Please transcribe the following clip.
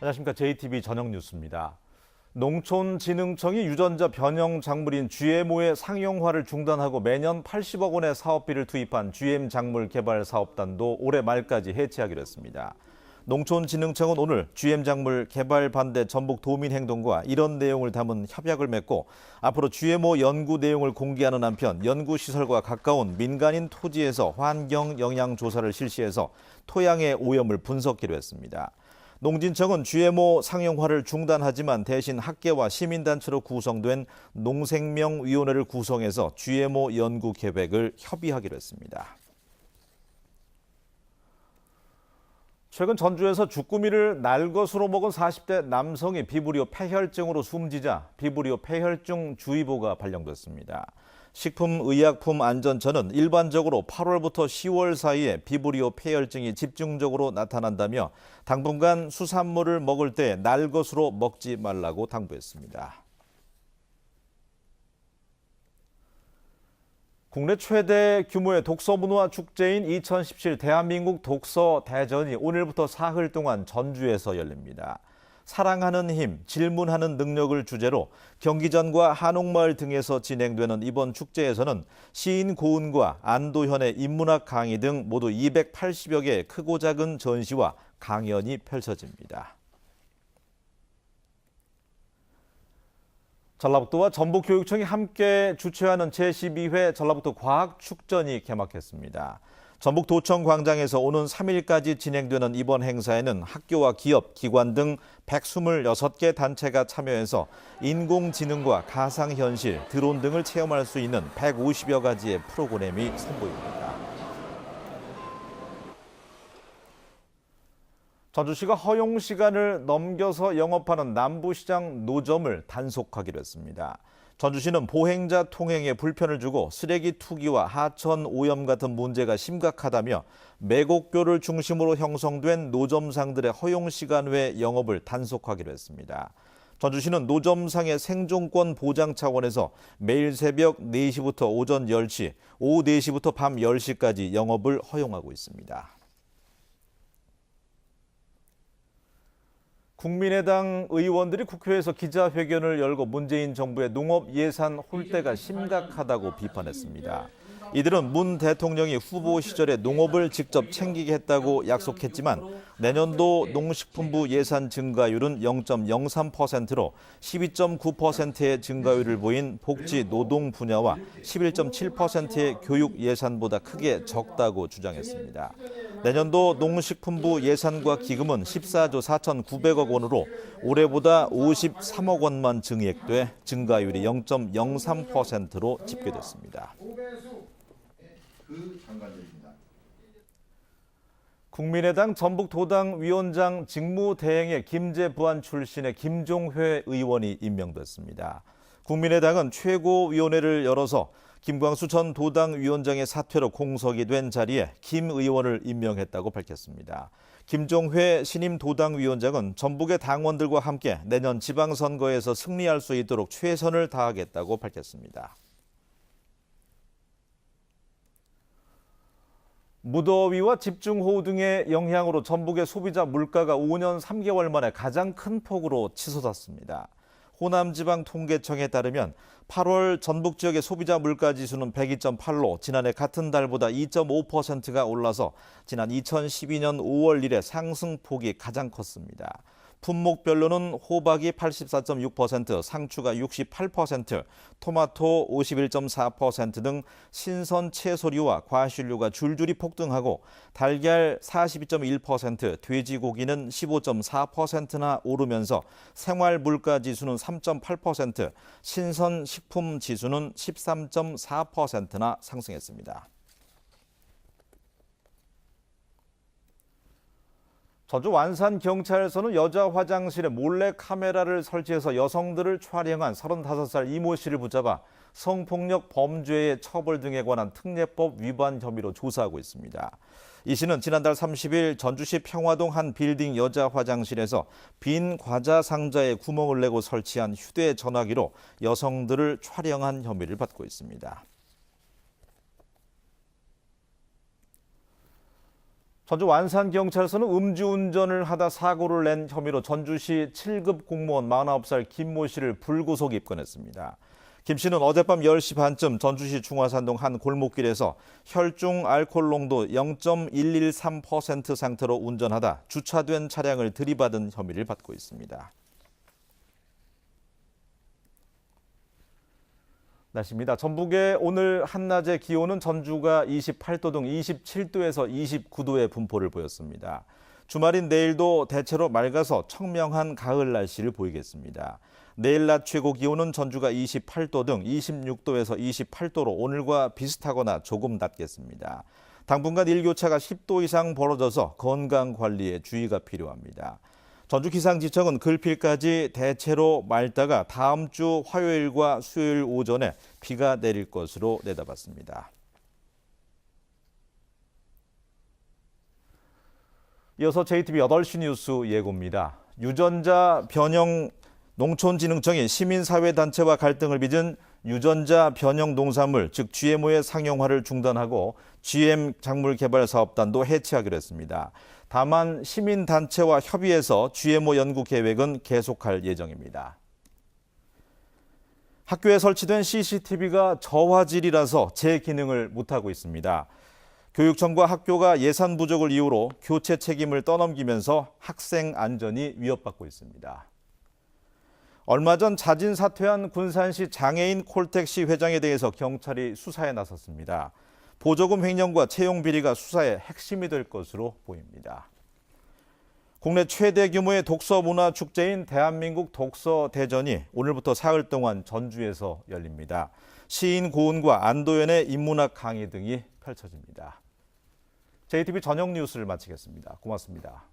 안녕하십니까. JTBC 저녁 뉴스입니다. 농촌진흥청이 유전자 변형 작물인 GMO의 상용화를 중단하고 매년 80억 원의 사업비를 투입한 GM 작물 개발 사업단도 올해 말까지 해체하기로 했습니다. 농촌진흥청은 오늘 GM 작물 개발 반대 전북 도민행동과 이런 내용을 담은 협약을 맺고 앞으로 GMO 연구 내용을 공개하는 한편 연구시설과 가까운 민간인 토지에서 환경 영향 조사를 실시해서 토양의 오염을 분석하기로 했습니다. 농진청은 GMO 상용화를 중단하지만 대신 학계와 시민단체로 구성된 농생명위원회를 구성해서 GMO 연구 계획을 협의하기로 했습니다. 최근 전주에서 주꾸미를 날 것으로 먹은 40대 남성이 비브리오 폐혈증으로 숨지자 비브리오 폐혈증 주의보가 발령됐습니다. 식품의약품안전처는 일반적으로 8월부터 10월 사이에 비브리오 폐혈증이 집중적으로 나타난다며 당분간 수산물을 먹을 때 날 것으로 먹지 말라고 당부했습니다. 국내 최대 규모의 독서문화 축제인 2017 대한민국 독서대전이 오늘부터 사흘 동안 전주에서 열립니다. 사랑하는 힘, 질문하는 능력을 주제로 경기전과 한옥마을 등에서 진행되는 이번 축제에서는 시인 고은과 안도현의 인문학 강의 등 모두 280여 개의 크고 작은 전시와 강연이 펼쳐집니다. 전라북도와 전북교육청이 함께 주최하는 제12회 전라북도 과학축전이 개막했습니다. 전북도청 광장에서 오는 3일까지 진행되는 이번 행사에는 학교와 기업, 기관 등 126개 단체가 참여해서 인공지능과 가상현실, 드론 등을 체험할 수 있는 150여 가지의 프로그램이 선보입니다. 전주시가 허용 시간을 넘겨서 영업하는 남부시장 노점을 단속하기로 했습니다. 전주시는 보행자 통행에 불편을 주고 쓰레기 투기와 하천 오염 같은 문제가 심각하다며 매곡교를 중심으로 형성된 노점상들의 허용 시간 외 영업을 단속하기로 했습니다. 전주시는 노점상의 생존권 보장 차원에서 매일 새벽 4시부터 오전 10시, 오후 4시부터 밤 10시까지 영업을 허용하고 있습니다. 국민의당 의원들이 국회에서 기자회견을 열고 문재인 정부의 농업 예산 홀대가 심각하다고 비판했습니다. 이들은 문 대통령이 후보 시절에 농업을 직접 챙기게 했다고 약속했지만 내년도 농식품부 예산 증가율은 0.03%로 12.9%의 증가율을 보인 복지 노동 분야와 11.7%의 교육 예산보다 크게 적다고 주장했습니다. 내년도 농식품부 예산과 기금은 14조 4,900억 원으로 올해보다 53억 원만 증액돼 증가율이 0.03%로 집계됐습니다. 국민의당 전북도당위원장 직무대행에 김제부안 출신의 김종회 의원이 임명됐습니다. 국민의당은 최고위원회를 열어서 김광수 전 도당위원장의 사퇴로 공석이 된 자리에 김 의원을 임명했다고 밝혔습니다. 김종회 신임 도당위원장은 전북의 당원들과 함께 내년 지방선거에서 승리할 수 있도록 최선을 다하겠다고 밝혔습니다. 무더위와 집중호우 등의 영향으로 전북의 소비자 물가가 5년 3개월 만에 가장 큰 폭으로 치솟았습니다. 호남지방통계청에 따르면 8월 전북 지역의 소비자 물가지수는 102.8로 지난해 같은 달보다 2.5%가 올라서 지난 2012년 5월 이래 상승폭이 가장 컸습니다. 품목별로는 호박이 84.6%, 상추가 68%, 토마토 51.4% 등 신선 채소류와 과실류가 줄줄이 폭등하고 달걀 42.1%, 돼지고기는 15.4%나 오르면서 생활물가지수는 3.8%, 신선식품지수는 13.4%나 상승했습니다. 전주 완산경찰서는 여자 화장실에 몰래카메라를 설치해서 여성들을 촬영한 35살 이모 씨를 붙잡아 성폭력 범죄의 처벌 등에 관한 특례법 위반 혐의로 조사하고 있습니다. 이 씨는 지난달 30일 전주시 평화동 한 빌딩 여자 화장실에서 빈 과자 상자에 구멍을 내고 설치한 휴대전화기로 여성들을 촬영한 혐의를 받고 있습니다. 전주 완산경찰서는 음주운전을 하다 사고를 낸 혐의로 전주시 7급 공무원 49살 김모 씨를 불구속 입건했습니다. 김 씨는 어젯밤 10시 반쯤 전주시 중화산동 한 골목길에서 혈중 알코올 농도 0.113% 상태로 운전하다 주차된 차량을 들이받은 혐의를 받고 있습니다. 날씨입니다. 전북의 오늘 한낮의 기온은 전주가 28도 등 27도에서 29도의 분포를 보였습니다. 주말인 내일도 대체로 맑아서 청명한 가을 날씨를 보이겠습니다. 내일 낮 최고 기온은 전주가 28도 등 26도에서 28도로 오늘과 비슷하거나 조금 낮겠습니다. 당분간 일교차가 10도 이상 벌어져서 건강 관리에 주의가 필요합니다. 전주기상지청은 글필까지 대체로 맑다가 다음 주 화요일과 수요일 오전에 비가 내릴 것으로 내다봤습니다. 이어서 JTBC 8시 뉴스 예고입니다. 유전자 변형 농촌진흥청이 시민사회단체와 갈등을 빚은 유전자 변형 농산물, 즉 GMO의 상용화를 중단하고 GM 작물 개발 사업단도 해체하기로 했습니다. 다만 시민단체와 협의해서 GMO 연구 계획은 계속할 예정입니다. 학교에 설치된 CCTV가 저화질이라서 제 기능을 못하고 있습니다. 교육청과 학교가 예산 부족을 이유로 교체 책임을 떠넘기면서 학생 안전이 위협받고 있습니다. 얼마 전 자진 사퇴한 군산시 장애인 콜택시 회장에 대해서 경찰이 수사에 나섰습니다. 보조금 횡령과 채용 비리가 수사의 핵심이 될 것으로 보입니다. 국내 최대 규모의 독서 문화 축제인 대한민국 독서대전이 오늘부터 사흘 동안 전주에서 열립니다. 시인 고은과 안도연의 인문학 강의 등이 펼쳐집니다. JTBC 저녁 뉴스를 마치겠습니다. 고맙습니다.